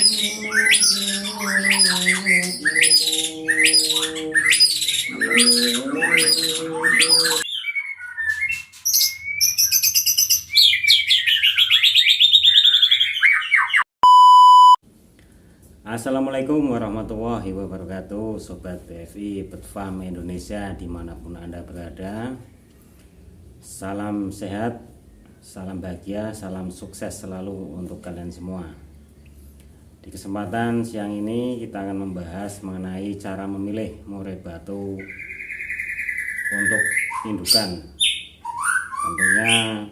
Assalamualaikum warahmatullahi wabarakatuh, Sobat BFI Bird Farm Indonesia dimanapun Anda berada. Salam sehat, salam bahagia, salam sukses selalu untuk kalian semua. Di kesempatan siang ini kita akan membahas mengenai cara memilih murai batu untuk indukan. Tentunya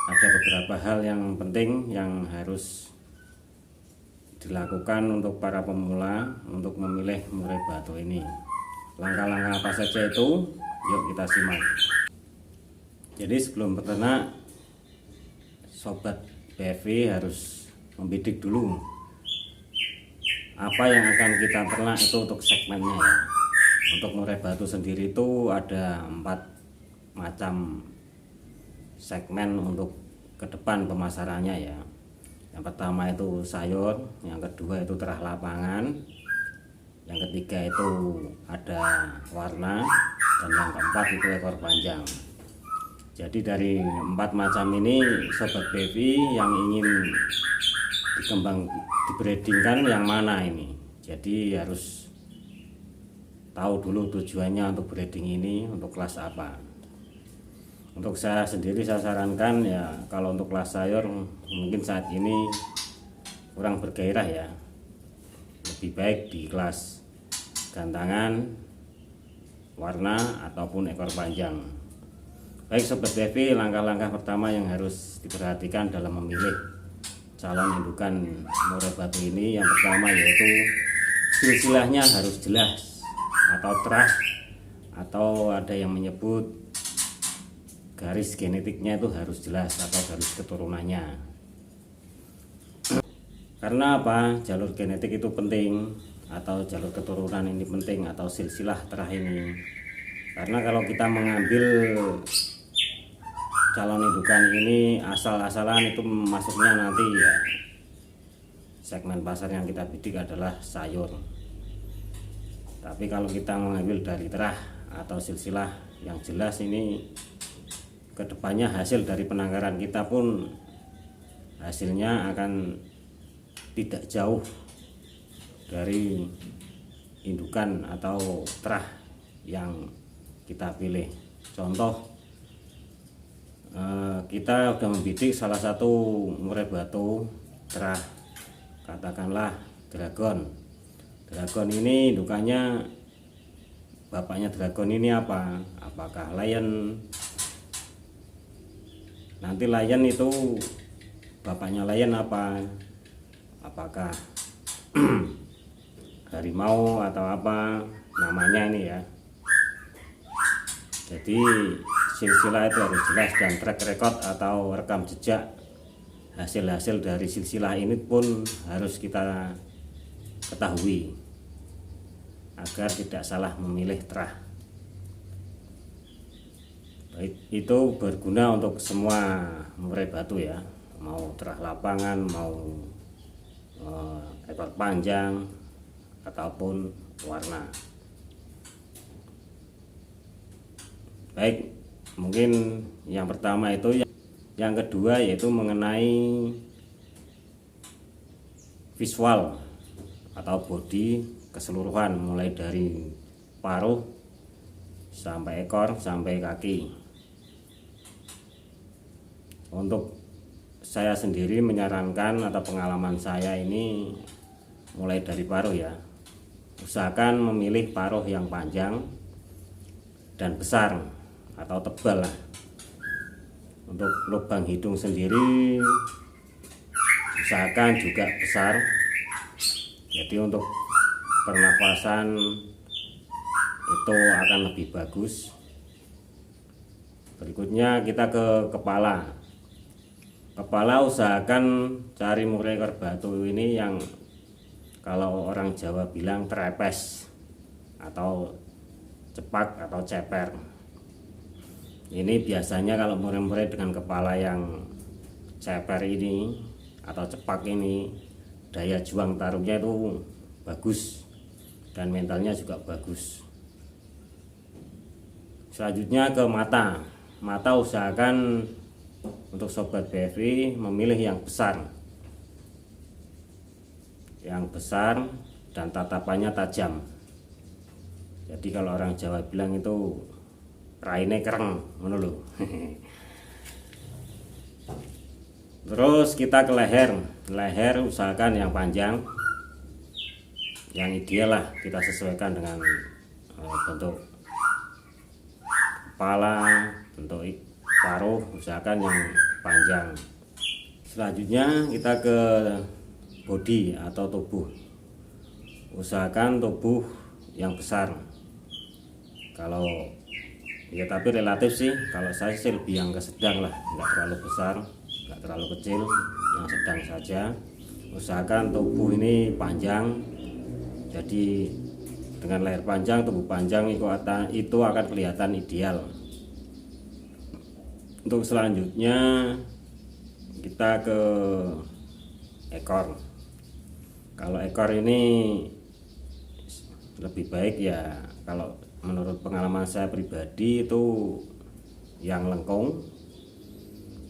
ada beberapa hal yang penting yang harus dilakukan untuk para pemula untuk memilih murai batu ini. Langkah-langkah apa saja itu? Yuk kita simak. Jadi sebelum beternak, Sobat BFI harus membidik dulu apa yang akan kita ternak itu untuk segmennya ya. Untuk murai batu sendiri itu ada 4 macam segmen untuk ke depan pemasarannya ya. Yang pertama itu sayur, yang kedua itu terah lapangan, yang ketiga itu ada warna, dan yang keempat itu ekor panjang. Jadi dari 4 macam ini Sobat BFI yang ingin dibreedingkan yang mana ini. Jadi harus tahu dulu tujuannya untuk breeding ini untuk kelas apa. Untuk saya sendiri saya sarankan ya, kalau untuk kelas sayur mungkin saat ini kurang bergairah ya. Lebih baik di kelas gantangan, warna ataupun ekor panjang. Baik Sobat BFI, langkah-langkah pertama yang harus diperhatikan dalam memilih calon indukan murai batu ini, yang pertama yaitu silsilahnya harus jelas atau terah, atau ada yang menyebut garis genetiknya itu harus jelas atau garis keturunannya. Karena apa? Jalur genetik itu penting, atau jalur keturunan ini penting, atau silsilah terah ini. Karena kalau kita mengambil calon indukan ini asal-asalan, itu masuknya nanti ya segmen pasar yang kita bidik adalah sayur. Tapi kalau kita mengambil dari terah atau silsilah yang jelas, ini kedepannya hasil dari penangkaran kita pun hasilnya akan tidak jauh dari indukan atau terah yang kita pilih. Contoh, kita sudah membidik salah satu murai batu terah, katakanlah dragon. Dragon ini indukannya, bapaknya dragon ini apa? Apakah lion? Nanti lion itu bapaknya lion apa? Apakah harimau atau apa namanya ini ya. Jadi silsilah itu harus jelas, dan track record atau rekam jejak hasil-hasil dari silsilah ini pun harus kita ketahui agar tidak salah memilih terah. Itu berguna untuk semua murai batu ya, mau terah lapangan, mau ekor panjang ataupun warna. Baik, mungkin yang pertama itu. Yang kedua yaitu mengenai visual atau bodi keseluruhan, mulai dari paruh sampai ekor sampai kaki. Untuk saya sendiri menyarankan, atau pengalaman saya ini, mulai dari paruh ya, usahakan memilih paruh yang panjang dan besar atau tebal lah. Untuk lubang hidung sendiri usahakan juga besar, jadi untuk pernafasan itu akan lebih bagus. Berikutnya kita ke kepala. Kepala usahakan cari murai ekor batu ini yang kalau orang Jawa bilang trepes atau cepak atau ceper. Ini biasanya kalau murai-murai dengan kepala yang ceper ini atau cepak ini daya juang taruhnya itu bagus dan mentalnya juga bagus. Selanjutnya ke mata. Mata usahakan untuk sobat BFI memilih yang besar. Yang besar dan tatapannya tajam. Jadi kalau orang Jawa bilang itu raine kereng, ngono lho. Terus kita ke leher. Leher usahakan yang panjang. Yang ideal lah kita sesuaikan dengan bentuk kepala, bentuk paruh, usahakan yang panjang. Selanjutnya kita ke body atau tubuh. Usahakan tubuh yang besar. Kalau ya tapi relatif sih, kalau saya sih lebih yang ke sedang lah, nggak terlalu besar, nggak terlalu kecil, yang sedang saja. Usahakan tubuh ini panjang, jadi dengan leher panjang, tubuh panjang itu akan kelihatan ideal. Untuk selanjutnya kita ke ekor. Kalau ekor ini lebih baik ya, kalau menurut pengalaman saya pribadi itu yang lengkung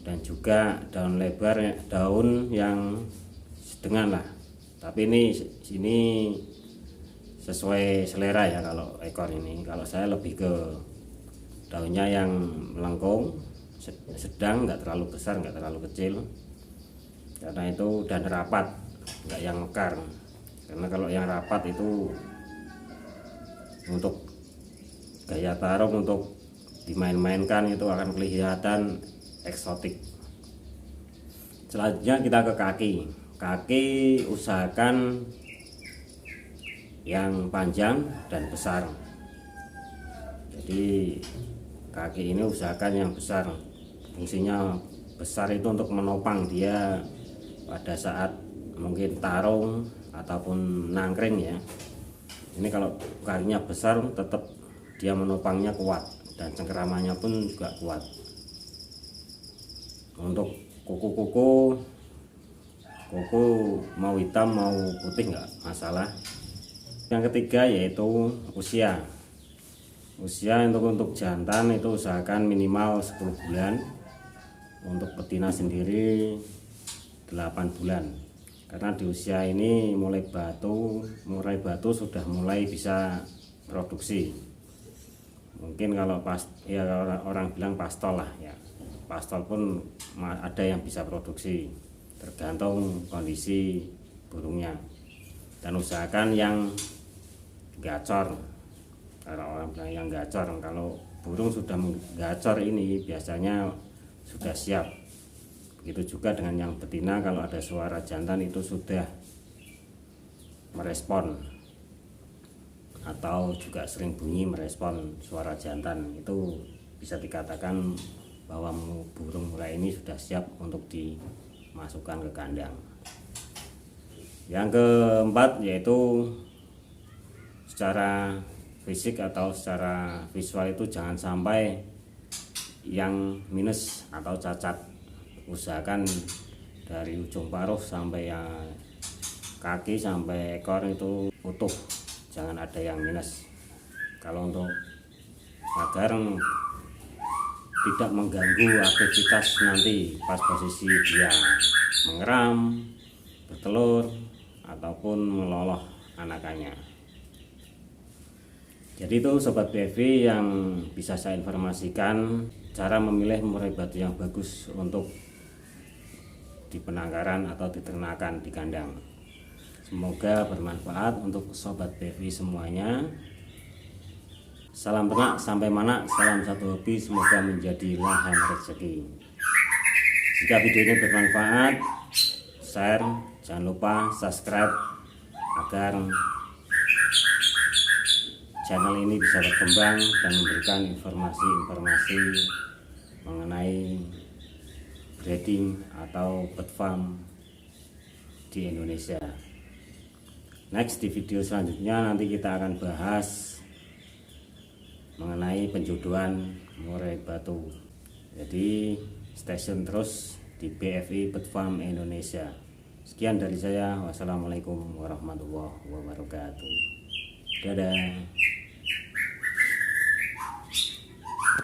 dan juga daun lebar, daun yang sedengan lah. Tapi ini sesuai selera ya. Kalau ekor ini, kalau saya lebih ke daunnya yang melengkung, sedang, nggak terlalu besar, nggak terlalu kecil, karena itu, dan rapat, nggak yang mekar. Karena kalau yang rapat itu untuk gaya tarung, untuk dimain-mainkan itu akan kelihatan eksotik. Selanjutnya kita ke kaki. Kaki usahakan yang panjang dan besar. Jadi kaki ini usahakan yang besar. Fungsinya besar itu untuk menopang dia pada saat mungkin tarung ataupun nangkring ya. Ini kalau kakinya besar tetap dia menopangnya kuat dan cengkeramannya pun juga kuat. Untuk kuku mau hitam mau putih nggak masalah. Yang ketiga yaitu usia. Usia untuk jantan itu usahakan minimal 10 bulan. Untuk betina sendiri 8 bulan. Karena di usia ini mulai batu sudah mulai bisa produksi. Mungkin kalau orang bilang pastol lah ya. Pastol pun ada yang bisa produksi, tergantung kondisi burungnya. Dan usahakan yang gacor. Kalau orang bilang yang gacor, kalau burung sudah menggacor ini biasanya sudah siap. Begitu juga dengan yang betina, kalau ada suara jantan itu sudah merespon atau juga sering bunyi merespon suara jantan, itu bisa dikatakan bahwa burung murai ini sudah siap untuk dimasukkan ke kandang. Yang keempat yaitu secara fisik atau secara visual itu jangan sampai yang minus atau cacat. Usahakan dari ujung paruh sampai yang kaki sampai ekor itu utuh, jangan ada yang minus. Kalau untuk agar tidak mengganggu aktivitas nanti pas posisi dia mengeram, bertelur ataupun meloloh anakannya. Jadi itu sobat BFI yang bisa saya informasikan cara memilih murai batu yang bagus untuk di penangkaran atau diternakan di kandang. Semoga bermanfaat untuk sobat BFI semuanya. Salam ternak sampai mana, salam satu hobi, semoga menjadi lahan rezeki. Jika video ini bermanfaat, share, jangan lupa subscribe agar channel ini bisa berkembang dan memberikan informasi-informasi mengenai breeding atau bird farm di Indonesia. Next, di video selanjutnya nanti kita akan bahas mengenai penjodohan murai batu. Jadi stay tune terus di BFI Bird Farm Indonesia. Sekian dari saya. Wassalamualaikum warahmatullahi wabarakatuh. Dadah.